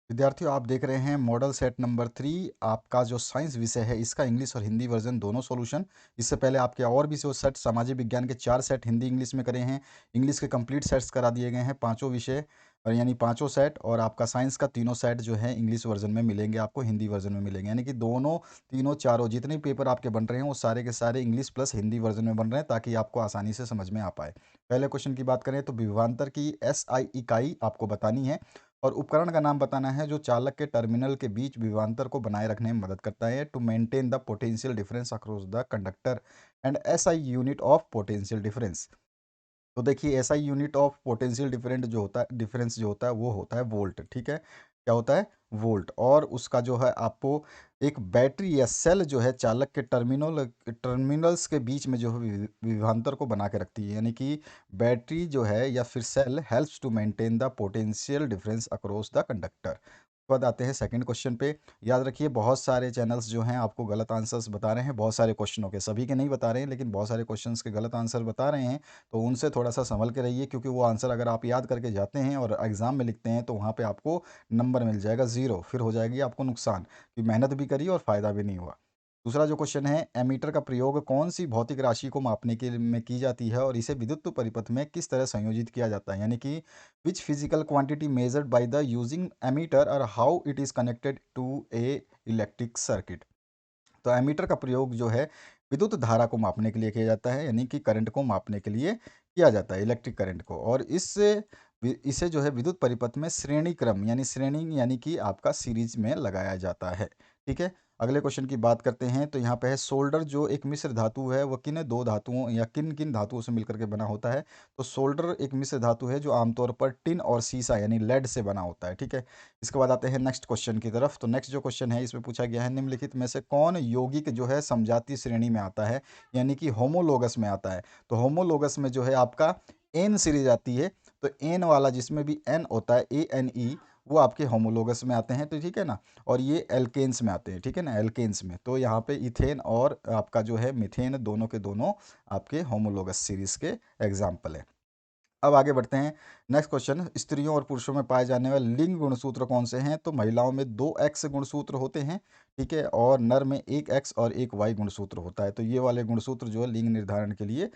विद्यार्थियों, आप देख रहे हैं मॉडल सेट नंबर 3। आपका जो साइंस विषय है इसका इंग्लिश और हिंदी वर्जन दोनों सॉल्यूशन। इससे पहले आपके और भी जो सेट सामाजिक विज्ञान के 4 सेट हिंदी इंग्लिश में करे हैं। इंग्लिश के कंप्लीट सेट्स करा दिए गए हैं पांचों विषय और यानी पांचों सेट, और आपका साइंस का तीनों सेट जो है इंग्लिश वर्जन में मिलेंगे, आपको हिंदी वर्जन में मिलेंगे। यानी कि दोनों तीनों चारों जितने भी पेपर आपके बन रहे हैं वो सारे के सारे इंग्लिश प्लस हिंदी वर्जन में बन रहे हैं ताकि आपको आसानी से समझ में आ पाए। पहले क्वेश्चन की बात करें तो विभवांतर की SI इकाई आपको बतानी है और उपकरण का नाम बताना है जो चालक के टर्मिनल के बीच विभवांतर को बनाए रखने में मदद करता है, to maintain the potential difference across the conductor and SI unit of potential difference. तो देखिए SI unit of potential difference जो होता है वो होता है वोल्ट। ठीक है, क्या होता है? वोल्ट। और उसका जो है आपको एक बैटरी या सेल जो है चालक के टर्मिनल्स के बीच में जो है विभवांतर को बना के रखती है। यानी कि बैटरी जो है या फिर cell helps to maintain the potential difference across the conductor. बाद आते हैं सेकंड क्वेश्चन पे। याद रखिए बहुत सारे चैनल्स जो हैं आपको गलत आंसर्स बता रहे हैं, बहुत सारे क्वेश्चनों के, सभी के नहीं बता रहे हैं लेकिन बहुत सारे क्वेश्चंस के गलत आंसर बता रहे हैं। तो उनसे थोड़ा सा संभल के रहिए, क्योंकि वो आंसर अगर आप याद करके जाते हैं और एग्जाम में लिखते हैं तो वहाँ पे आपको नंबर मिल जाएगा 0, फिर हो जाएगी आपको नुकसान कि मेहनत भी करी और फायदा भी नहीं हुआ। दूसरा जो क्वेश्चन है, एमीटर का प्रयोग कौन सी भौतिक राशि को मापने के में की जाती है और इसे विद्युत परिपथ में किस तरह संयोजित किया जाता है? यानी कि which physical quantity measured by the using ammeter और how it is connected to a electric circuit. तो एमीटर का प्रयोग जो है विद्युत धारा को मापने के लिए किया जाता है, यानी कि करंट को मापने के लिए किया जाता है, इलेक्ट्रिक करंट को। और इससे इसे जो है विद्युत परिपथ में श्रेणी क्रम यानी कि आपका सीरीज में लगाया जाता है। ठीक है, अगले क्वेश्चन की बात करते हैं। तो यहाँ पे है सोल्डर जो एक मिश्र धातु है वह किन दो धातुओं या किन किन धातुओं से मिलकर के बना होता है? तो सोल्डर एक मिश्र धातु है जो आमतौर पर टिन और सीसा यानी लेड से बना होता है। ठीक है, इसके बाद आते हैं नेक्स्ट क्वेश्चन की तरफ। तो नेक्स्ट जो क्वेश्चन है इसमें पूछा गया है निम्नलिखित में से कौन यौगिक जो है समजातीय श्रेणी में आता है, यानी कि होमोलोगस में आता है? तो होमोलोगस में जो है आपका एन सीरीज आती है। तो एन वाला जिसमें भी एन होता है ANE, वो आपके होमोलोगस में आते हैं। तो ठीक है ना, और ये एल्केन्स में आते हैं। ठीक है ना, एल्केन्स में। तो यहाँ पे इथेन और आपका जो है मिथेन दोनों के दोनों आपके होमोलोगस सीरीज के एग्जाम्पल है। अब आगे बढ़ते हैं। नेक्स्ट क्वेश्चन, स्त्रियों और पुरुषों में पाए जाने वाले लिंग गुणसूत्र कौन से हैं? तो महिलाओं में 2X गुणसूत्र होते हैं। ठीक है, और नर में 1X और 1Y गुणसूत्र होता है। तो ये वाले गुणसूत्र जो है लिंग निर्धारण के लिए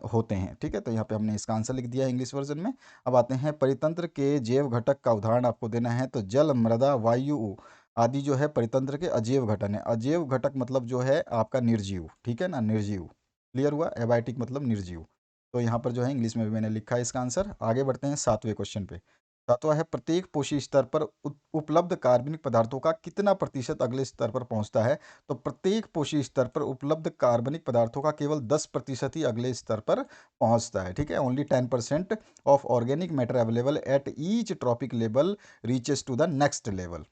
होते हैं। ठीक है, तो यहाँ पे हमने इसका आंसर लिख दिया है इंग्लिश वर्जन में। अब आते हैं परितंत्र के जैव घटक का उदाहरण आपको देना है। तो जल, मृदा, वायु आदि जो है परितंत्र के अजैव घटक है। अजैव घटक मतलब जो है आपका निर्जीव। ठीक है ना, निर्जीव। क्लियर हुआ? एबायोटिक मतलब निर्जीव। तो यहाँ पर जो है इंग्लिश में भी मैंने लिखा है इसका आंसर। आगे बढ़ते हैं सातवें क्वेश्चन पे। सातवां है, प्रत्येक पोषी स्तर पर उपलब्ध कार्बनिक पदार्थों का कितना प्रतिशत अगले स्तर पर पहुंचता है? तो प्रत्येक पोषी स्तर पर उपलब्ध कार्बनिक पदार्थों का केवल 10% ही अगले स्तर पर पहुंचता है। ठीक है, only 10% of organic matter available at each trophic level reaches to the next level.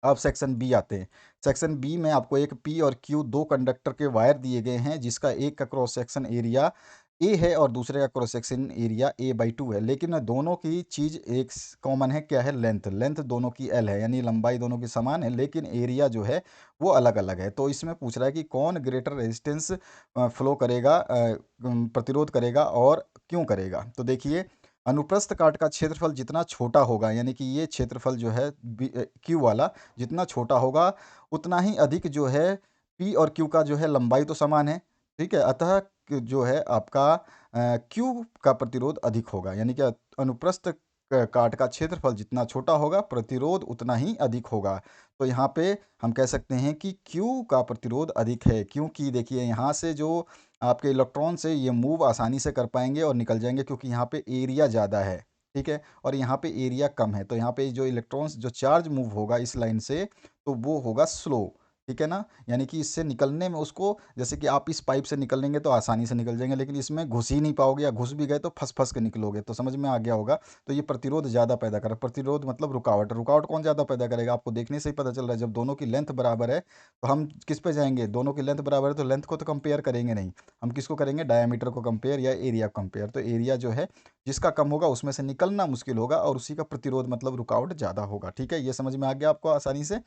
अब सेक्शन बी आते हैं। सेक्शन बी में आपको एक पी और क्यू दो कंडक्टर के वायर दिए गए हैं, जिसका एक का क्रॉस सेक्शन एरिया ए है और दूसरे का क्रॉस सेक्शन एरिया A/2 है। लेकिन दोनों की चीज़ एक कॉमन है, क्या है? लेंथ। लेंथ दोनों की L है, यानी लंबाई दोनों की समान है, लेकिन एरिया जो है वो अलग अलग है। तो इसमें पूछ रहा है कि कौन ग्रेटर रेजिस्टेंस फ्लो करेगा, प्रतिरोध करेगा और क्यों करेगा? तो देखिए, अनुप्रस्थ काट का क्षेत्रफल जितना छोटा होगा, यानी कि ये क्षेत्रफल जो है क्यू वाला जितना छोटा होगा उतना ही अधिक जो है पी और क्यू का जो है लंबाई तो समान है। ठीक है, अतः जो है आपका क्यू का प्रतिरोध अधिक होगा, यानी कि अनुप्रस्थ काट का क्षेत्रफल जितना छोटा होगा प्रतिरोध उतना ही अधिक होगा। तो यहाँ पे हम कह सकते हैं कि क्यू का प्रतिरोध अधिक है, क्योंकि देखिए यहाँ से जो आपके इलेक्ट्रॉन से ये मूव आसानी से कर पाएंगे और निकल जाएंगे, क्योंकि यहाँ पे एरिया ज़्यादा है। ठीक है, और यहाँ पे एरिया कम है, तो यहाँ पे जो इलेक्ट्रॉन्स जो चार्ज मूव होगा इस लाइन से तो वो होगा स्लो। ठीक है ना, यानी कि इससे निकलने में उसको, जैसे कि आप इस पाइप से निकलेंगे तो आसानी से निकल जाएंगे, लेकिन इसमें घुस ही नहीं पाओगे, या घुस भी गए तो फंस फंस के निकलोगे। तो समझ में आ गया होगा। तो ये प्रतिरोध ज़्यादा पैदा कर, प्रतिरोध मतलब रुकावट। रुकावट कौन ज़्यादा पैदा करेगा? आपको देखने से ही पता चल रहा है। जब दोनों की लेंथ बराबर है तो हम किस पे जाएंगे? दोनों की लेंथ बराबर है तो लेंथ को तो कंपेयर करेंगे नहीं, हम किसको करेंगे? डायमीटर को कंपेयर या एरिया को कंपेयर। तो एरिया जो है जिसका कम होगा उसमें से निकलना मुश्किल होगा और उसी का प्रतिरोध मतलब रुकावट ज़्यादा होगा। ठीक है, ये समझ में आ गया आपको आसानी से?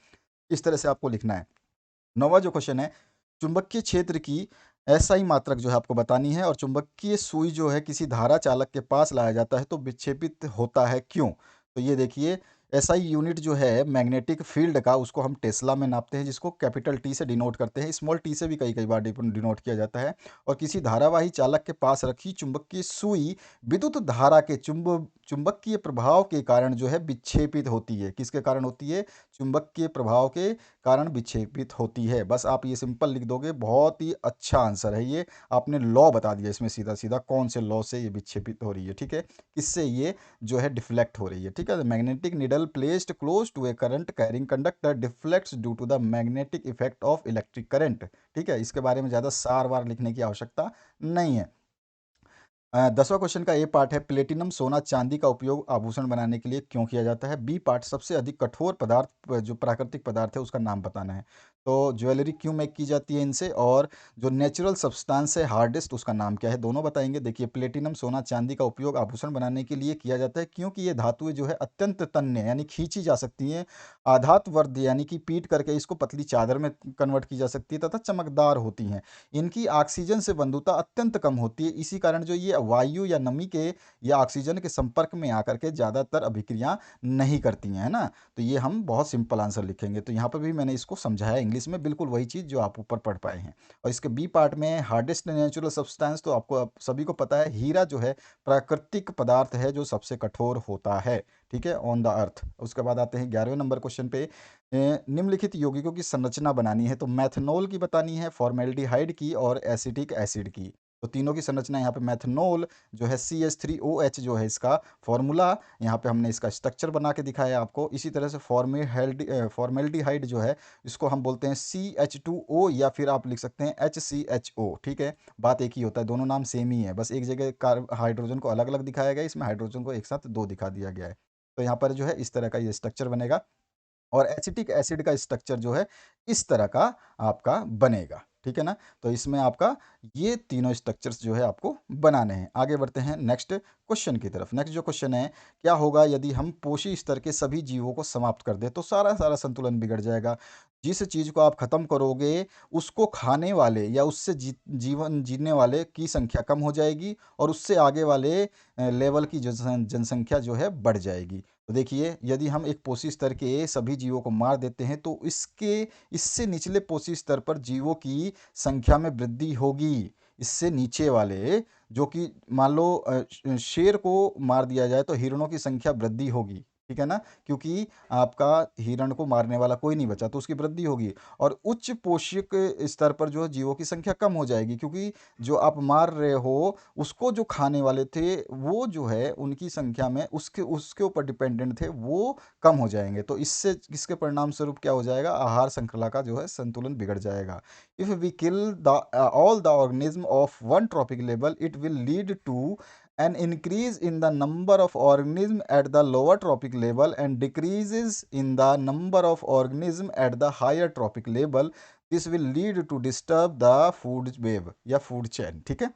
इस तरह से आपको लिखना है। नौवां जो क्वेश्चन है, चुंबकीय क्षेत्र की SI मात्रक जो है आपको बतानी है, और चुंबकीय सुई जो है किसी धारा चालक के पास लाया जाता है तो विक्षेपित होता है क्यों? तो ये देखिए, एसआई यूनिट जो है मैग्नेटिक फील्ड का, उसको हम टेस्ला में नापते हैं, जिसको कैपिटल टी से डिनोट करते हैं। स्मॉल टी से भी कई कई बार डिनोट किया जाता है। और किसी धारावाही चालक के पास रखी चुंबकीय सुई विद्युत धारा के चुंबकीय प्रभाव के कारण जो है विक्षेपित होती है। किसके कारण होती है? चुंबकीय प्रभाव के कारण विक्षेपित होती है। बस आप ये सिंपल लिख दोगे, बहुत ही अच्छा आंसर है ये। आपने लॉ बता दिया इसमें सीधा सीधा, कौन से लॉ से ये विक्षेपित हो रही है। ठीक है, किससे ये जो है डिफ्लेक्ट हो रही है। ठीक है, magnetic needle placed close to a current carrying conductor deflects due to the magnetic effect of electric current. ठीक है, इसके बारे में ज़्यादा सार वार लिखने की आवश्यकता नहीं है। 10वां क्वेश्चन का ए पार्ट है, प्लेटिनम सोना चांदी का उपयोग आभूषण बनाने के लिए क्यों किया जाता है। बी पार्ट, सबसे अधिक कठोर पदार्थ जो प्राकृतिक पदार्थ है उसका नाम बताना है। तो ज्वेलरी क्यों मेक की जाती है इनसे, और जो नेचुरल सब्सटेंस है हार्डेस्ट, उसका नाम क्या है, दोनों बताएंगे। देखिए, प्लेटिनम सोना चांदी का उपयोग आभूषण बनाने के लिए किया जाता है क्योंकि ये धातुएं जो है अत्यंत तन्य यानी खींची जा सकती हैं, आधात वर्ध यानी कि पीट करके इसको पतली चादर में कन्वर्ट की जा सकती है, तथा चमकदार होती हैं। इनकी ऑक्सीजन से बंधुता अत्यंत कम होती है, इसी कारण जो ये वायु या नमी के या ऑक्सीजन के संपर्क में आकर के ज़्यादातर अभिक्रिया नहीं करती हैं, है ना। तो ये हम बहुत सिंपल आंसर लिखेंगे। तो यहाँ पर भी मैंने इसको समझाया इंग्लिश में, बिल्कुल वही चीज़ जो आप ऊपर पढ़ पाए हैं। और इसके बी पार्ट में हार्डेस्ट नेचुरल सब्सटेंस, तो आपको सभी को पता है हीरा जो है प्राकृतिक पदार्थ है जो सबसे कठोर होता है। ठीक है, ऑन द अर्थ। उसके बाद आते हैं 11वें नंबर क्वेश्चन पे। निम्नलिखित यौगिकों की संरचना बनानी है, तो मैथनॉल की बतानी है, फॉर्मेल्डिहाइड की और एसिटिक एसिड की। तो तीनों की संरचना यहाँ पे, मैथनॉल जो है CH3OH जो है इसका फॉर्मूला, यहाँ पे हमने इसका स्ट्रक्चर बना के दिखाया आपको। इसी तरह से फॉर्मेल्डिहाइड जो है इसको हम बोलते हैं CH2O, या फिर आप लिख सकते हैं HCHO। ठीक है, बात एक ही होता है, दोनों नाम सेम ही है, बस एक जगह हाइड्रोजन को अलग अलग दिखाया गया, इसमें हाइड्रोजन को एक साथ दो दिखा दिया गया है। तो यहाँ पर जो है इस तरह का ये स्ट्रक्चर बनेगा, और एसिटिक एसिड का स्ट्रक्चर जो है इस तरह का आपका बनेगा। ठीक है ना, तो इसमें आपका ये तीनों स्ट्रक्चर्स जो है आपको बनाने हैं। आगे बढ़ते हैं नेक्स्ट क्वेश्चन की तरफ। नेक्स्ट जो क्वेश्चन है, क्या होगा यदि हम पोषी स्तर के सभी जीवों को समाप्त कर दें, तो सारा सारा संतुलन बिगड़ जाएगा। जिस चीज को आप खत्म करोगे उसको खाने वाले या उससे जीवन जीने वाले की संख्या कम हो जाएगी, और उससे आगे वाले लेवल की जनसंख्या जो है बढ़ जाएगी। तो देखिए, यदि हम एक पोषी स्तर के सभी जीवों को मार देते हैं तो इससे निचले पोषी स्तर पर जीवों की संख्या में वृद्धि होगी। इससे नीचे वाले, जो कि मान लो शेर को मार दिया जाए तो हिरणों की संख्या वृद्धि होगी। ठीक है ना, क्योंकि आपका हिरण को मारने वाला कोई नहीं बचा, तो उसकी वृद्धि होगी। और उच्च पोषक स्तर पर जो है जीवों की संख्या कम हो जाएगी, क्योंकि जो आप मार रहे हो उसको जो खाने वाले थे वो जो है उनकी संख्या में उसके उसके ऊपर डिपेंडेंट थे, वो कम हो जाएंगे। तो इससे इसके परिणाम स्वरूप क्या हो जाएगा, आहार श्रृंखला का जो है संतुलन बिगड़ जाएगा। If we kill the all the organism of one trophic level, it will lead to an increase in the number of organism at the lower tropic level and decreases in the number of organism at the higher tropic level. This will lead to disturb the food web या food chain। ठीक है,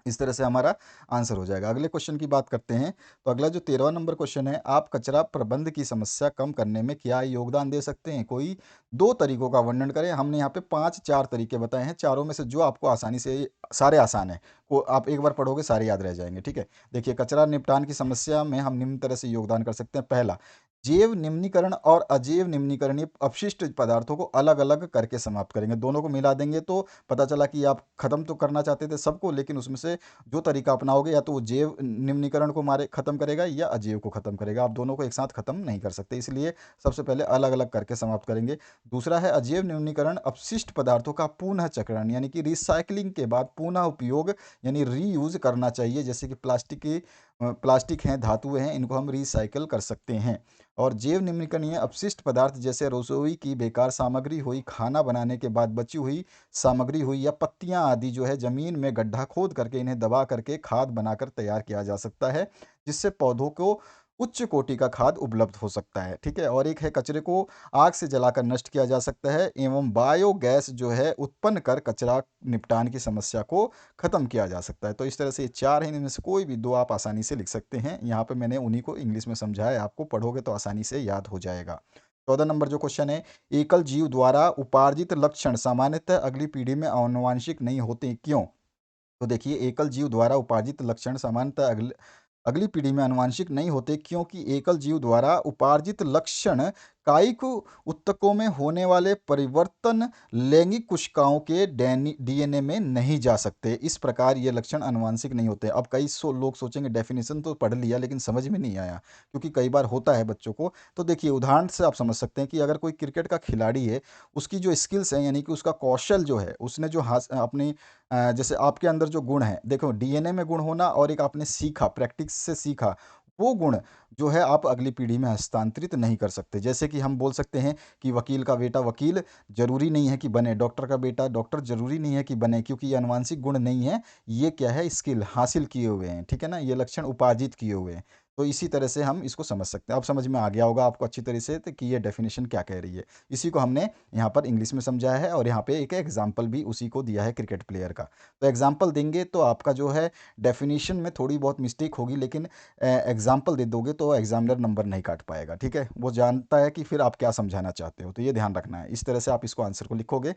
इस तरह से हमारा answer हो जाएगा। अगले क्वेश्चन की बात करते हैं। तो अगला जो 13वां नंबर क्वेश्चन है, आप कचरा प्रबंध की समस्या कम करने में क्या योगदान दे सकते हैं, कोई दो तरीकों का वर्णन करें। हमने यहाँ पे 4 तरीके बताए हैं, चारों में से जो आपको आसानी से, सारे आसान है, को आप एक बार पढ़ोगे सारे याद रह जाएंगे। ठीक है, देखिए, कचरा निपटान की समस्या में हम निम्न तरह से योगदान कर सकते हैं। पहला, जैव निम्नीकरण और अजैव निम्नीकरणीय अपशिष्ट पदार्थों को अलग अलग करके समाप्त करेंगे। दोनों को मिला देंगे तो पता चला कि आप खत्म तो करना चाहते थे सबको, लेकिन उसमें से जो तरीका अपनाओगे या तो वो जैव निम्नीकरण को मारे खत्म करेगा या अजैव को खत्म करेगा। आप दोनों को एक साथ खत्म नहीं कर सकते, इसलिए सबसे पहले अलग अलग करके समाप्त करेंगे। दूसरा है अजैव निम्नीकरण, अपशिष्ट पदार्थों का पुनः चक्रण, यानी कि रिसाइकलिंग के बाद पुनः उपयोग यानी रीयूज करना चाहिए। जैसे कि प्लास्टिक हैं, धातुएं हैं, इनको हम रिसाइकल कर सकते हैं। और जैव निम्नीकरणीय अपशिष्ट पदार्थ जैसे रसोई की बेकार सामग्री हुई, खाना बनाने के बाद बची हुई सामग्री हुई, या पत्तियां आदि जो है जमीन में गड्ढा खोद करके इन्हें दबा करके खाद बनाकर तैयार किया जा सकता है, जिससे पौधों को उच्च कोटि का खाद उपलब्ध हो सकता है। ठीक है, और एक है कचरे को आग से जलाकर नष्ट किया जा सकता है एवं बायोगैस जो है उत्पन्न कर कचरा निपटान की समस्या को खत्म किया जा सकता है। तो इस तरह से ये 4 हैं, इनमें से कोई भी 2 आप आसानी से लिख सकते हैं। यहाँ पे मैंने उन्हीं को इंग्लिश में समझाया है, आपको पढ़ोगे तो आसानी से याद हो जाएगा। 14 नंबर जो क्वेश्चन है, एकल जीव द्वारा उपार्जित लक्षण सामान्यतः अगली पीढ़ी में आनुवांशिक नहीं होते, क्यों। तो देखिए, एकल जीव द्वारा उपार्जित लक्षण सामान्यतः अगली पीढ़ी में आनुवंशिक नहीं होते क्योंकि एकल जीव द्वारा उपार्जित लक्षण कायिक ऊतकों में होने वाले परिवर्तन लैंगिक कोशिकाओं के डीएनए में नहीं जा सकते। इस प्रकार ये लक्षण आनुवंशिक नहीं होते। अब कई लोग सोचेंगे डेफिनेशन तो पढ़ लिया लेकिन समझ में नहीं आया, क्योंकि कई बार होता है बच्चों को। तो देखिए उदाहरण से आप समझ सकते हैं कि अगर कोई क्रिकेट का खिलाड़ी है, उसकी जो स्किल्स हैं यानी कि उसका कौशल जो है, उसने जो अपनी जैसे आपके अंदर जो गुण है, देखो डीएनए में गुण होना और एक आपने सीखा, प्रैक्टिस से सीखा, वो गुण जो है आप अगली पीढ़ी में हस्तांतरित नहीं कर सकते। जैसे कि हम बोल सकते हैं कि वकील का बेटा वकील जरूरी नहीं है कि बने, डॉक्टर का बेटा डॉक्टर जरूरी नहीं है कि बने, क्योंकि ये आनुवांशिक गुण नहीं है, ये क्या है, स्किल हासिल किए हुए हैं, ठीक है ना, ये लक्षण उपार्जित किए हुए हैं। तो इसी तरह से हम इसको समझ सकते हैं। अब समझ में आ गया होगा आपको अच्छी तरह से कि ये डेफिनेशन क्या कह रही है। इसी को हमने यहाँ पर इंग्लिश में समझाया है, और यहाँ पे एक एग्जाम्पल भी उसी को दिया है क्रिकेट प्लेयर का। तो एग्जाम्पल देंगे तो आपका जो है डेफिनेशन में थोड़ी बहुत मिस्टेक होगी, लेकिन एग्जाम्पल दे दोगे तो एग्जामिनर नंबर नहीं काट पाएगा, ठीक है, वो जानता है कि फिर आप क्या समझाना चाहते हो। तो ये ध्यान रखना है, इस तरह से आप इसको आंसर को लिखोगे।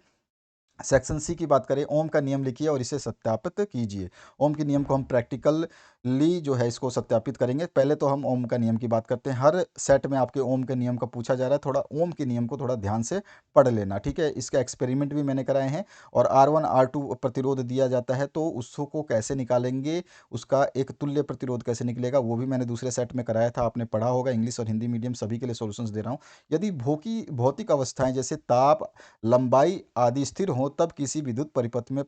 सेक्शन सी की बात करें, ओम का नियम लिखिए और इसे सत्यापित कीजिए। ओम के नियम को हम प्रैक्टिकली जो है इसको सत्यापित करेंगे। पहले तो हम ओम का नियम की बात करते हैं। हर सेट में आपके ओम के नियम का पूछा जा रहा है, थोड़ा ओम के नियम को थोड़ा ध्यान से पढ़ लेना, ठीक है। इसका एक्सपेरिमेंट भी मैंने कराए हैं। और R1 R2 प्रतिरोध दिया जाता है, तो उसको कैसे निकालेंगे, उसका एक तुल्य प्रतिरोध कैसे निकलेगा, वो भी मैंने दूसरे सेट में कराया था, आपने पढ़ा होगा। इंग्लिश और हिंदी मीडियम सभी के लिए सॉल्यूशंस दे रहा हूँ। यदि भौतिक अवस्थाएं जैसे ताप, लंबाई आदि स्थिर हो, तब किसी विद्युत परिपथ में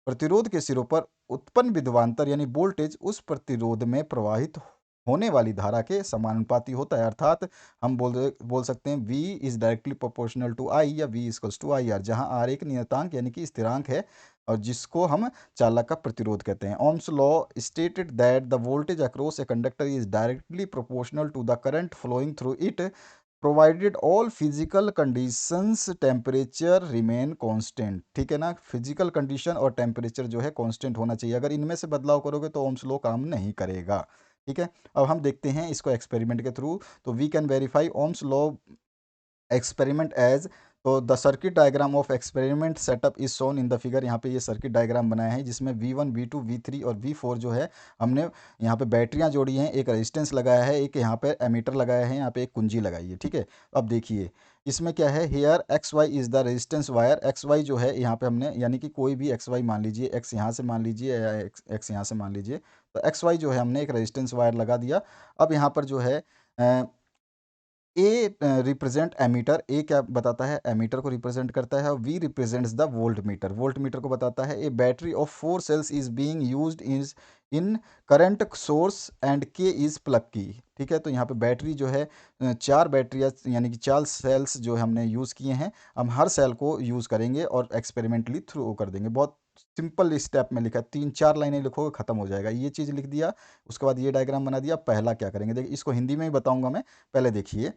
प्रतिरोध के सिरों पर उत्पन्न विभवांतर यानी वोल्टेज उस प्रतिरोध में प्रवाहित होने वाली धारा के समानुपाती होता है। अर्थात हम बोल सकते हैं V is directly proportional to I, या V equals to I R, जहाँ R एक नियतांक यानी कि स्थिरांक है, और जिसको हम चालक का प्रतिरोध कहते हैं। Ohm's law stated that the voltage across a conductor is directly proportional to the current flowing through it, provided all physical conditions temperature remain constant, ठीक है ना। फिजिकल कंडीशन और टेम्परेचर जो है कांस्टेंट होना चाहिए। अगर इनमें से बदलाव करोगे तो ओम्स लॉ काम नहीं करेगा, ठीक है। अब हम देखते हैं इसको एक्सपेरिमेंट के थ्रू। तो we can verify Ohm's law experiment as, तो the circuit diagram of experiment setup is shown in the figure. यहाँ पे ये सर्किट डायग्राम बनाया है, जिसमें V1 V2 V3 और V4 जो है हमने यहाँ पे बैटरियाँ जोड़ी हैं, एक रेजिस्टेंस लगाया है, एक यहाँ पे एमीटर लगाया है, यहाँ पे एक कुंजी लगाई है, ठीक है। अब देखिए इसमें क्या है, here XY is the resistance wire. XY जो है यहाँ पे हमने, यानी कि कोई भी XY मान लीजिए, X यहाँ से मान लीजिए या X यहाँ से मान लीजिए, तो XY जो है हमने एक रेजिस्टेंस वायर लगा दिया। अब यहाँ पर जो है ए रिप्रेजेंट एमीटर, ए क्या बताता है, एमीटर को रिप्रेजेंट करता है, और V represents the voltmeter, volt meter को बताता है। A battery of 4 cells is being used in current source and K is plug key, ठीक है। तो यहाँ पे बैटरी जो है 4 बैटरियाँ यानी कि 4 सेल्स जो हमने यूज़ किए हैं, हम हर सेल को यूज़ करेंगे और एक्सपेरिमेंटली थ्रू कर देंगे। बहुत सिंपल स्टेप में लिखा है, 3-4 लाइनें लिखोगे खत्म हो जाएगा। ये चीज़ लिख दिया, उसके बाद ये डायग्राम बना दिया। पहला क्या करेंगे, देखिए इसको हिंदी में ही बताऊंगा मैं, पहले देखिए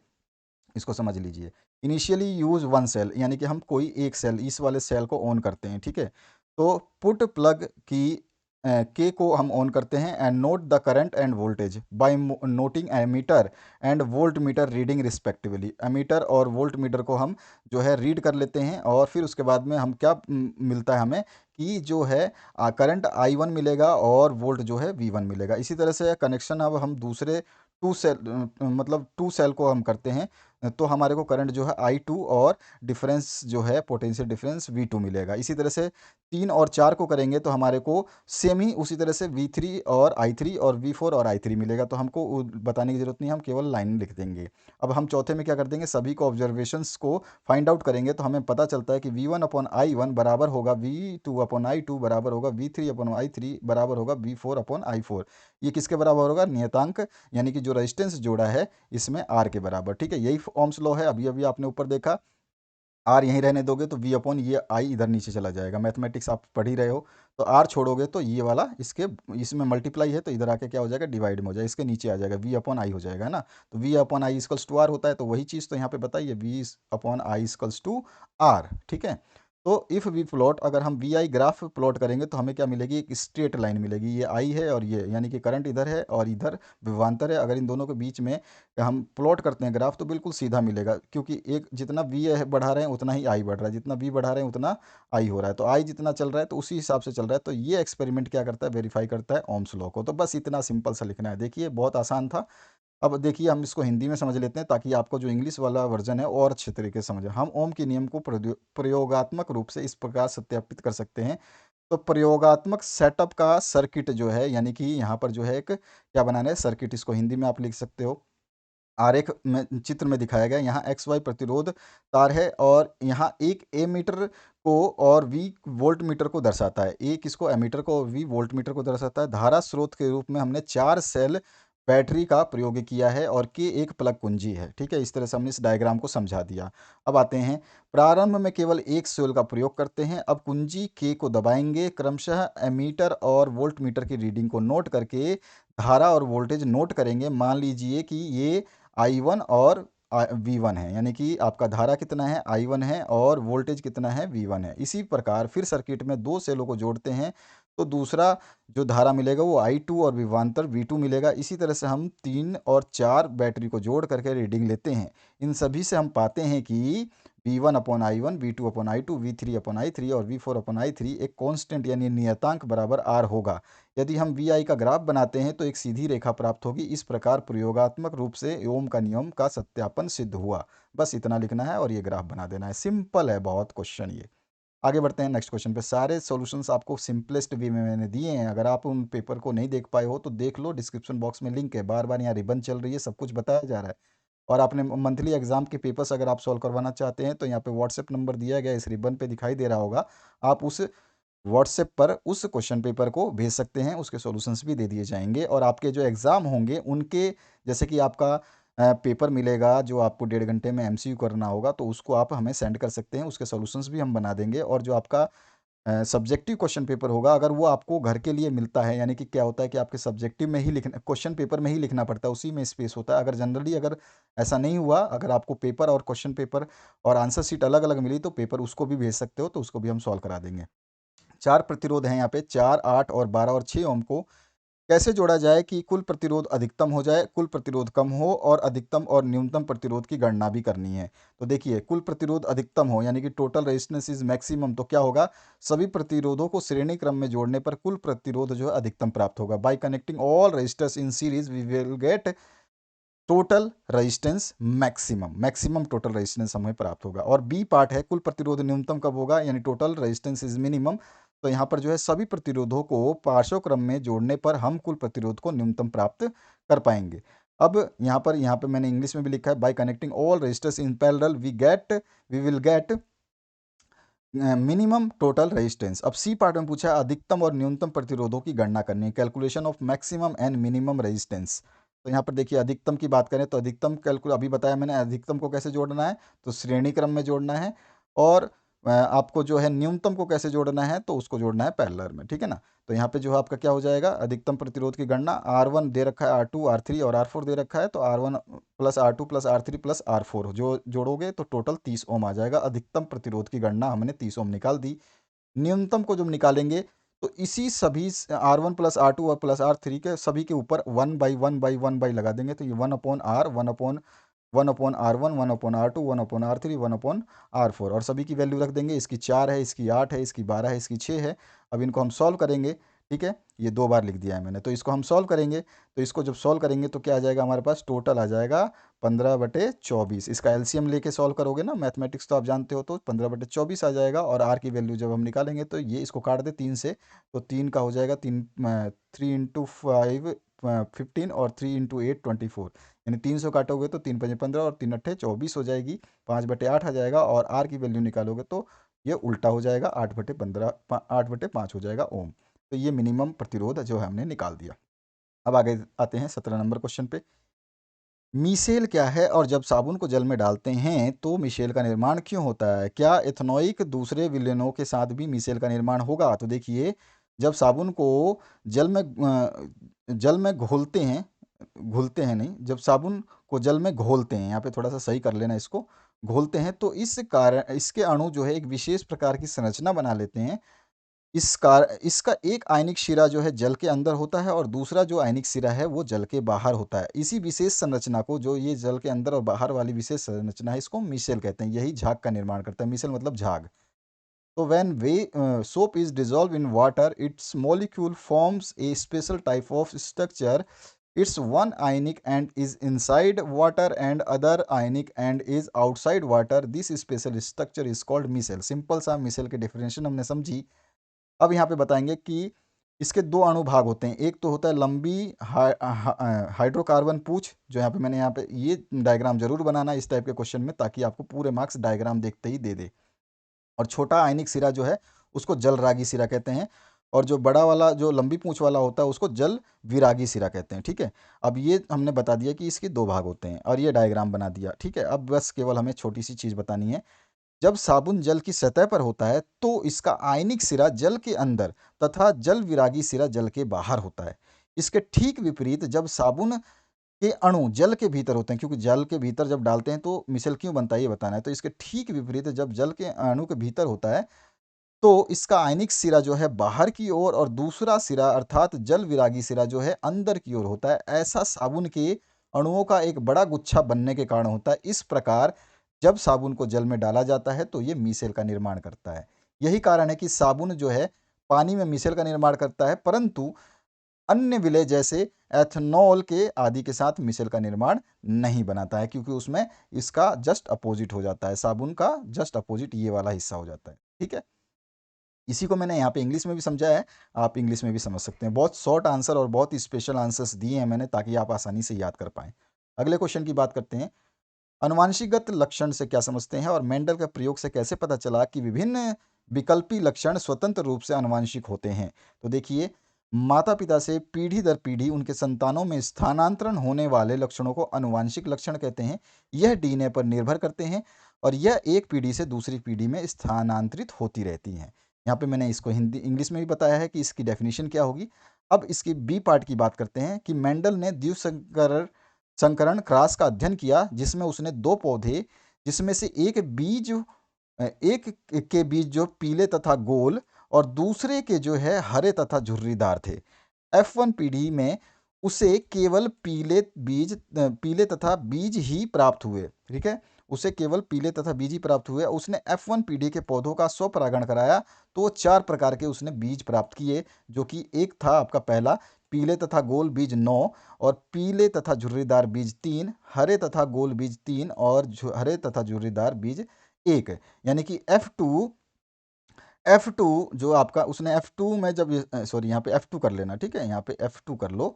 इसको समझ लीजिए। इनिशियली यूज वन सेल, यानी कि हम कोई एक सेल, इस वाले सेल को ऑन करते हैं, ठीक है। तो पुट प्लग की के को हम ऑन करते हैं, and note the current and voltage by noting ammeter and volt meter reading respectively. Ammeter और वोल्ट मीटर को हम जो है रीड कर लेते हैं, और फिर उसके बाद में हम क्या मिलता है हमें, कि जो है करंट I1 मिलेगा और वोल्ट जो है V1 मिलेगा। इसी तरह से कनेक्शन अब हम दूसरे टू सेल मतलब टू सेल को हम करते हैं, तो हमारे को करंट जो है I2 और डिफरेंस जो है पोटेंशियल डिफरेंस V2 मिलेगा। इसी तरह से 3 और 4 को करेंगे तो हमारे को सेम ही उसी तरह से V3 और I3 और V4 और I3 मिलेगा। तो हमको बताने की जरूरत नहीं, हम केवल लाइन लिख देंगे। अब हम चौथे में क्या कर देंगे, सभी को ऑब्जर्वेशंस को फाइंड आउट करेंगे, तो हमें पता चलता है कि V1/I1 बराबर होगा V2/I2 बराबर होगा V3/I3 बराबर होगा V4/I4। ये किसके बराबर होगा, नियतांक यानी कि जो रेजिस्टेंस जोड़ा है इसमें R के बराबर, ठीक है। यही ओम्स लॉ है, अभी अभी आपने ऊपर देखा। R यहीं रहने दोगे तो V/ये I इधर नीचे चला जाएगा। मैथमेटिक्स आप पढ़ ही रहे हो, तो R छोड़ोगे तो ये वाला इसमें मल्टीप्लाई है, तो इधर आके क्या हो जाएगा, डिवाइड में हो जाएगा, इसके नीचे आ जाएगा, V/I हो जाएगा, है ना। तो V/I इक्वल्स टू R होता है, तो वही चीज़ तो यहाँ पे बताइए, V/I इक्वल्स टू R, ठीक है। तो इफ़ वी प्लॉट, अगर हम वी आई ग्राफ प्लॉट करेंगे तो हमें क्या मिलेगी, एक स्ट्रेट लाइन मिलेगी। ये आई है और ये, यानी कि करंट इधर है और इधर विभवांतर है। अगर इन दोनों के बीच में हम प्लॉट करते हैं ग्राफ तो बिल्कुल सीधा मिलेगा, क्योंकि एक जितना वी बढ़ा रहे हैं उतना ही आई बढ़ रहा है, जितना वी बढ़ा रहे हैं उतना आई हो रहा है। तो आई जितना चल रहा है तो उसी हिसाब से चल रहा है। तो ये एक्सपेरिमेंट क्या करता है, वेरीफाई करता है ओम्स लॉ को। तो बस इतना सिंपल सा लिखना है। देखिए बहुत आसान था। अब देखिए हम इसको हिंदी में समझ लेते हैं, ताकि आपको जो इंग्लिश वाला वर्जन है और अच्छे तरीके से समझे। हम ओम के नियम को प्रयोगात्मक रूप से इस प्रकार सत्यापित कर सकते हैं। तो प्रयोगात्मक सेटअप का सर्किट जो है, यानी कि यहाँ पर जो है एक क्या बनाना है, सर्किट। इसको हिंदी में आप लिख सकते हो, आरेख में चित्र में दिखाया गया। यहाँ एक्स वाई प्रतिरोध तार है और यहाँ एक एमीटर को और वी वोल्ट मीटर को दर्शाता है। एक इसको एमीटर को और वी वोल्ट मीटर को दर्शाता है। धारा स्रोत के रूप में हमने 4 सेल बैटरी का प्रयोग किया है और के एक प्लग कुंजी है। ठीक है, इस तरह से हमने इस डायग्राम को समझा दिया। अब आते हैं, प्रारंभ में केवल एक सेल का प्रयोग करते हैं। अब कुंजी के को दबाएंगे, क्रमशः एमीटर और वोल्ट मीटर की रीडिंग को नोट करके धारा और वोल्टेज नोट करेंगे। मान लीजिए कि ये I1 और V1 है, यानी कि आपका धारा कितना है, I1 है, और वोल्टेज कितना है, V1 है। इसी प्रकार फिर सर्किट में 2 सेलों को जोड़ते हैं तो दूसरा जो धारा मिलेगा वो I2 और विभवांतर V2 मिलेगा। इसी तरह से हम 3 और 4 बैटरी को जोड़ करके रीडिंग लेते हैं। इन सभी से हम पाते हैं कि V1 upon I1, V2 upon I2, V3 upon I3 और V4 अपॉन I3 एक कांस्टेंट यानी नियतांक बराबर R होगा। यदि हम वी आई का ग्राफ बनाते हैं तो एक सीधी रेखा प्राप्त होगी। इस प्रकार प्रयोगात्मक रूप से ओम का नियम का सत्यापन सिद्ध हुआ। बस इतना लिखना है और ये ग्राफ बना देना है। सिंपल है बहुत क्वेश्चन ये। आगे बढ़ते हैं नेक्स्ट क्वेश्चन पे। सारे सॉल्यूशंस आपको सिंपलेस्ट वे में मैंने दिए हैं। अगर आप उन पेपर को नहीं देख पाए हो तो देख लो, डिस्क्रिप्शन बॉक्स में लिंक है। बार बार यहाँ रिबन चल रही है, सब कुछ बताया जा रहा है। और आपने मंथली एग्जाम के पेपर्स अगर आप सॉल्व करवाना चाहते हैं तो यहाँ पे व्हाट्सएप नंबर दिया गया है, इस रिबन पे दिखाई दे रहा होगा। आप उस व्हाट्सएप पर उस क्वेश्चन पेपर को भेज सकते हैं, उसके सॉल्यूशंस भी दे दिए जाएंगे। और आपके जो एग्ज़ाम होंगे उनके, जैसे कि आपका पेपर मिलेगा जो आपको 1.5 घंटे में एमसीक्यू करना होगा, तो उसको आप हमें सेंड कर सकते हैं, उसके सॉल्यूशंस भी हम बना देंगे। और जो आपका सब्जेक्टिव क्वेश्चन पेपर होगा, अगर वो आपको घर के लिए मिलता है, यानी कि क्या होता है कि आपके सब्जेक्टिव में ही लिखना, क्वेश्चन पेपर में ही लिखना पड़ता है, उसी में स्पेस होता है। अगर जनरली अगर ऐसा नहीं हुआ, अगर आपको पेपर और क्वेश्चन पेपर और आंसर शीट अलग अलग मिली तो पेपर उसको भी भेज सकते हो, तो उसको भी हम सॉल्व करा देंगे। 4 प्रतिरोध हैं यहाँ पे, 4, 8 और 12 और 6 ओम को कैसे जोड़ा जाए कि कुल प्रतिरोध अधिकतम हो जाए, कुल प्रतिरोध कम हो, और अधिकतम और न्यूनतम प्रतिरोध की गणना भी करनी है। तो देखिए, कुल प्रतिरोध अधिकतम हो यानी कि टोटल रेजिस्टेंस इज मैक्सिमम, तो क्या होगा, सभी प्रतिरोधों को श्रेणी क्रम में जोड़ने पर कुल प्रतिरोध जो है अधिकतम प्राप्त होगा। By connecting all resistors in series we will get total resistance maximum, maximum total resistance हमें प्राप्त होगा। और बी पार्ट है, कुल प्रतिरोध न्यूनतम कब होगा, यानी टोटल रेजिस्टेंस इज मिनिमम। तो यहाँ पर जो है सभी प्रतिरोधों को पार्श्व क्रम में जोड़ने पर हम कुल प्रतिरोध को न्यूनतम प्राप्त कर पाएंगे। अब यहाँ पर मैंने इंग्लिश में भी लिखा है, by connecting all resistors in parallel we will get minimum total resistance. अब सी पार्ट में पूछा है अधिकतम और न्यूनतम प्रतिरोधों की गणना करनी है, calculation of maximum and minimum resistance. तो यहाँ पर देखिए अधिकतम की बात करें तो अधिकतम अभी बताया मैंने, अधिकतम को कैसे जोड़ना है, तो श्रेणी क्रम में जोड़ना है। और आपको जो है न्यूनतम को कैसे जोड़ना है, तो उसको जोड़ना है पैरेलल में। ठीक है ना। तो यहाँ पे जो है आपका क्या हो जाएगा, अधिकतम प्रतिरोध की गणना, R1 दे रखा है, R2 R3 और R4 दे रखा है। तो R1 plus R2 plus R3 plus R4 जो जोड़ोगे तो टोटल 30 ओम आ जाएगा। अधिकतम प्रतिरोध की गणना हमने 30 ओम निकाल दी। न्यूनतम को जब निकालेंगे तो इसी सभी R1 प्लस R2 और प्लस R3 के सभी के ऊपर 1/1/1 लगा देंगे। तो ये 1/R, 1/1/R1, 1/R2, 1/R3, 1/R4, और सभी की वैल्यू रख देंगे। इसकी 4 है, इसकी 8 है, इसकी 12 है, इसकी 6 है। अब इनको हम सॉल्व करेंगे। ठीक है, ये 2 बार लिख दिया है मैंने। तो इसको हम सॉल्व करेंगे, तो इसको जब सॉल्व करेंगे तो क्या आ जाएगा हमारे पास, टोटल आ जाएगा 15/24। इसका एलसीएम लेके सॉल्व करोगे ना, मैथमेटिक्स तो आप जानते हो, तो 15/24 आ जाएगा। और आर की वैल्यू जब हम निकालेंगे तो ये इसको काट दे 3 से, तो 3 का हो जाएगा 3 इंटू 5 15 और 3 इंटू 8 24, यानी 300 काटोगे तो 3×5 = 15 और 3×8 = 24 हो जाएगी। 5/8 आ जाएगा। और आर की वैल्यू निकालोगे तो ये उल्टा हो जाएगा, 8/15 8/5 हो जाएगा ओम। तो ये मिनिमम प्रतिरोध जो है हमने निकाल दिया। अब आगे आते हैं 17 नंबर क्वेश्चन पे। मीसेल क्या है और जब साबुन को जल में डालते हैं तो मीसेल का निर्माण क्यों होता है? क्या एथनोइक दूसरे विलेनों के साथ भी मीसेल का निर्माण होगा? तो देखिए, जब साबुन को जल में घोलते हैं, घुलते हैं नहीं, जब साबुन को जल में घोलते हैं। यहाँ पे थोड़ा सा सही कर लेना इसको, घोलते हैं तो इस कारण इसके अणु जो है एक विशेष प्रकार की संरचना बना लेते हैं। इसका एक आयनिक शिरा जो है जल के अंदर होता है और दूसरा जो आयनिक सिरा है वो जल के बाहर होता है। इसी विशेष संरचना को, जो ये जल के अंदर और बाहर वाली विशेष संरचना है, इसको मिसेल कहते हैं। यही झाग का निर्माण करता है। मिसेल मतलब झाग। So when soap is dissolved in water, its molecule forms a special type of structure. It's one ionic and is inside water and other ionic and is outside water. This special structure is called micelle. Simple सा micelle के definition हमने समझी। अब यहाँ पे बताएंगे कि इसके दो अणुभाग होते हैं। एक तो होता है लंबी हाइड्रोकार्बन पूंछ, जो यहाँ पे मैंने यहाँ पे ये डायग्राम जरूर बनाना है इस टाइप के क्वेश्चन में, ताकि आपको पूरे मार्क्स डायग्राम देखते ही दे दे। और छोटा आयनिक सिरा जो है उसको जलरागी सिरा कहते हैं, और जो बड़ा वाला जो लंबी पूंछ वाला होता है उसको जल विरागी सिरा कहते हैं। ठीक है, अब ये हमने बता दिया कि इसके दो भाग होते हैं और ये डायग्राम बना दिया। ठीक है, अब बस केवल हमें छोटी सी चीज़ बतानी है। जब साबुन जल की सतह पर होता है तो इसका आयनिक सिरा जल के अंदर तथा जल विरागी सिरा जल के बाहर होता है। इसके ठीक विपरीत जब साबुन के अणु जल के भीतर होते हैं, क्योंकि जल के भीतर जब डालते हैं तो मिसल क्यों बनता है ये बताना है। तो इसके ठीक विपरीत जब जल के अणु के भीतर होता है तो इसका आयनिक सिरा जो है बाहर की ओर और दूसरा सिरा अर्थात जल विरागी सिरा जो है अंदर की ओर होता है। ऐसा साबुन के अणुओं का एक बड़ा गुच्छा बनने के कारण होता है। इस प्रकार जब साबुन को जल में डाला जाता है तो ये मीसेल का निर्माण करता है। यही कारण है कि साबुन जो है पानी में मीसेल का निर्माण करता है, परंतु अन्य विलय जैसे एथनॉल के आदि के साथ मिसेल का निर्माण नहीं बनाता है, क्योंकि उसमें इसका जस्ट अपोजिट हो जाता है। साबुन का जस्ट अपोजिट ये वाला हिस्सा हो जाता है। ठीक है, इसी को मैंने यहाँ पे इंग्लिश में भी समझाया है, आप इंग्लिश में भी समझ सकते हैं। बहुत शॉर्ट आंसर और बहुत ही स्पेशल आंसर्स दिए हैं मैंने, ताकि आप आसानी से याद कर पाएं। अगले क्वेश्चन की बात करते हैं। अनुवांशिकगत लक्षण से क्या समझते हैं और मेंडल के प्रयोग से कैसे पता चला कि विभिन्न विकल्पी लक्षण स्वतंत्र रूप से अनुवांशिक होते हैं। तो देखिए, माता पिता से पीढ़ी दर पीढ़ी उनके संतानों में स्थानांतरण होने वाले लक्षणों को अनुवांशिक लक्षण कहते हैं। यह डीएनए पर निर्भर करते हैं और यह एक पीढ़ी से दूसरी पीढ़ी में स्थानांतरित होती रहती हैं। यहाँ पे मैंने इसको हिंदी इंग्लिश में भी बताया है कि इसकी डेफिनेशन क्या होगी। अब इसकी बी पार्ट की बात करते हैं कि मेंडल ने द्विसंकर संकरण क्रॉस का अध्ययन किया, जिसमें उसने दो पौधे, जिसमें से एक के बीज जो पीले तथा गोल और दूसरे के जो है हरे तथा झुर्रीदार थे। F1 पीढ़ी में उसे केवल पीले तथा बीज ही प्राप्त हुए। ठीक है, उसे केवल पीले तथा बीज ही प्राप्त हुए। उसने F1 पीढ़ी के पौधों का स्वपरागण कराया तो वो 4 प्रकार के उसने बीज प्राप्त किए, जो कि एक था आपका पहला पीले तथा गोल बीज 9 और पीले तथा झुर्रीदार बीज 3, हरे तथा गोल बीज 3 और हरे तथा झुर्रीदार बीज 1। यानी कि F2 जो आपका उसने F2 में जब सॉरी यहाँ पे F2 कर लेना। ठीक है, यहाँ पे F2 कर लो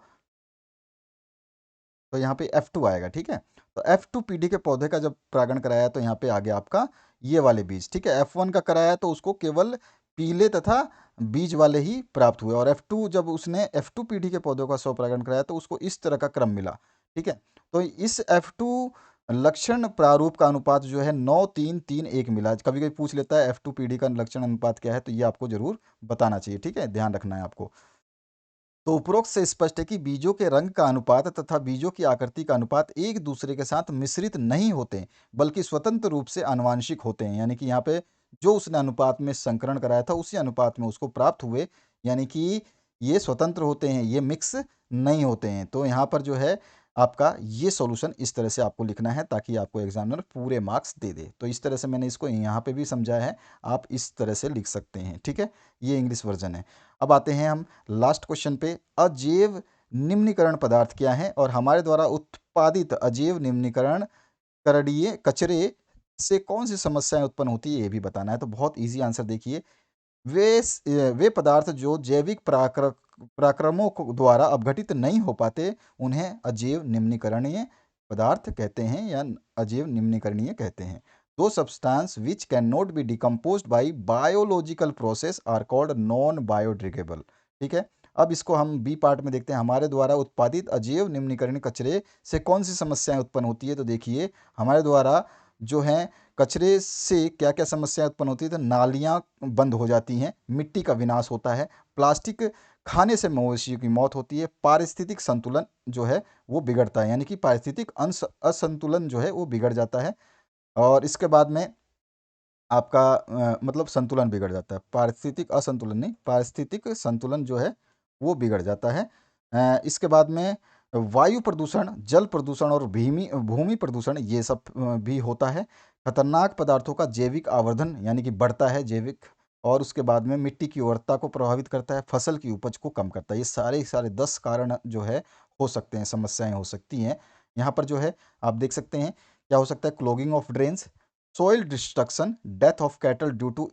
तो यहाँ पे F2 आएगा। ठीक है, तो F2 पीढ़ी के पौधे का जब परागण कराया तो यहाँ पे आ गया आपका ये वाले बीज। ठीक है, F1 का कराया तो उसको केवल पीले तथा बीज वाले ही प्राप्त हुए, और F2 जब उसने F2 पीढ़ी के पौधों का स्वपरागण कराया तो उसको इस तरह का क्रम मिला। ठीक है, तो इस F2 लक्षण प्रारूप का अनुपात जो है 9-3-3-1 मिला। कभी कभी पूछ लेता है F2 पीढ़ी का लक्षण अनुपात क्या है, तो ये आपको जरूर बताना चाहिए। ठीक है, ध्यान रखना है आपको। तो उपरोक्त से स्पष्ट है कि बीजों के रंग का अनुपात तथा बीजों की आकृति का अनुपात एक दूसरे के साथ मिश्रित नहीं होते, बल्कि स्वतंत्र रूप से आनुवांशिक होते हैं। यानी कि यहाँ पे जो उसने अनुपात में संकरण कराया था उसी अनुपात में उसको प्राप्त हुए, यानी कि ये स्वतंत्र होते हैं, ये मिक्स नहीं होते हैं। तो यहाँ पर जो है आपका ये सॉल्यूशन इस तरह से आपको लिखना है, ताकि आपको एग्जामिनर पूरे मार्क्स दे दे। तो इस तरह से मैंने इसको यहाँ पे भी समझाया है, आप इस तरह से लिख सकते हैं। ठीक है, ये इंग्लिश वर्जन है। अब आते हैं हम लास्ट क्वेश्चन पे। अजैव निम्नीकरण पदार्थ क्या है और हमारे द्वारा उत्पादित अजैव निम्नीकरण करणीय कचरे से कौन सी समस्याएं उत्पन्न होती है ये भी बताना है। तो बहुत इजी आंसर देखिए, वे पदार्थ जो जैविक पराक्रमों द्वारा अपघटित नहीं हो पाते उन्हें अजैव निम्नीकरणीय पदार्थ कहते हैं या अजैव निम्नीकरणीय कहते हैं। दो substance which can not be decomposed by biological process are called non biodegradable. ठीक है, अब इसको हम बी पार्ट में देखते हैं। हमारे द्वारा उत्पादित अजैव निम्नीकरणीय कचरे से कौन सी समस्याएं उत्पन्न होती है। तो देखिए, हमारे द्वारा जो है कचरे से क्या क्या समस्याएं उत्पन्न होती है। तो नालियाँ बंद हो जाती हैं, मिट्टी का विनाश होता है, प्लास्टिक खाने से मवेशियों की मौत होती है, पारिस्थितिक संतुलन जो है वो बिगड़ता है, यानी कि पारिस्थितिक असंतुलन जो है वो बिगड़ जाता है। और इसके बाद में आपका मतलब संतुलन बिगड़ जाता है, पारिस्थितिक असंतुलन नहीं, पारिस्थितिक संतुलन जो है वो बिगड़ जाता है। इसके बाद में वायु प्रदूषण, जल प्रदूषण और भूमि भूमि प्रदूषण ये सब भी होता है। खतरनाक पदार्थों का जैविक आवर्धन यानी कि बढ़ता है जैविक, और उसके बाद में मिट्टी की उर्वरता को प्रभावित करता है, फसल की उपज को कम करता है। ये सारे सारे 10 कारण जो है हो सकते हैं, समस्याएं हो सकती हैं। यहाँ पर जो है आप देख सकते हैं क्या हो सकता है, clogging of drains, soil destruction, death of cattle due to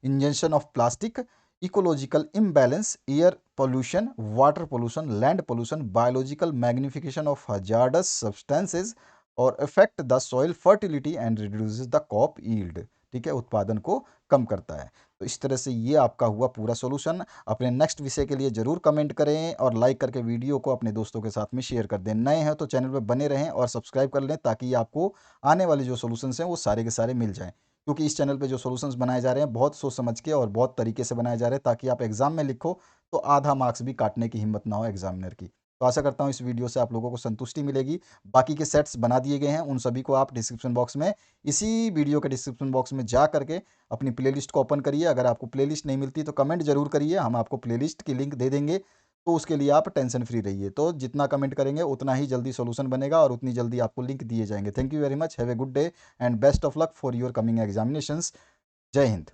ingestion of plastic, ecological imbalance, air pollution, water pollution, land pollution, biological magnification of hazardous substances और affect the soil fertility and reduces the crop yield। ठीक है, उत्पादन को कम करता है। तो इस तरह से ये आपका हुआ पूरा सॉल्यूशन। अपने नेक्स्ट विषय के लिए ज़रूर कमेंट करें और लाइक करके वीडियो को अपने दोस्तों के साथ में शेयर कर दें। नए हैं तो चैनल पर बने रहें और सब्सक्राइब कर लें ताकि आपको आने वाले जो सॉल्यूशंस हैं वो सारे के सारे मिल जाएँ। क्योंकि इस चैनल पे जो सॉल्यूशंस बनाए जा रहे हैं बहुत सोच समझ के और बहुत तरीके से बनाए जा रहे हैं ताकि आप एग्ज़ाम में लिखो तो आधा मार्क्स भी काटने की हिम्मत ना हो एग्ज़ामिनर की। तो आशा करता हूँ इस वीडियो से आप लोगों को संतुष्टि मिलेगी। बाकी के सेट्स बना दिए गए हैं, उन सभी को आप डिस्क्रिप्शन बॉक्स में, इसी वीडियो के डिस्क्रिप्शन बॉक्स में जा करके अपनी प्लेलिस्ट को ओपन करिए। अगर आपको प्लेलिस्ट नहीं मिलती तो कमेंट ज़रूर करिए, हम आपको प्लेलिस्ट की लिंक दे देंगे। तो उसके लिए आप टेंशन फ्री रहिए। तो जितना कमेंट करेंगे उतना ही जल्दी सॉल्यूशन बनेगा और उतनी जल्दी आपको लिंक दिए जाएंगे। Thank you very much, have a good day and best of luck for your coming examinations. जय हिंद।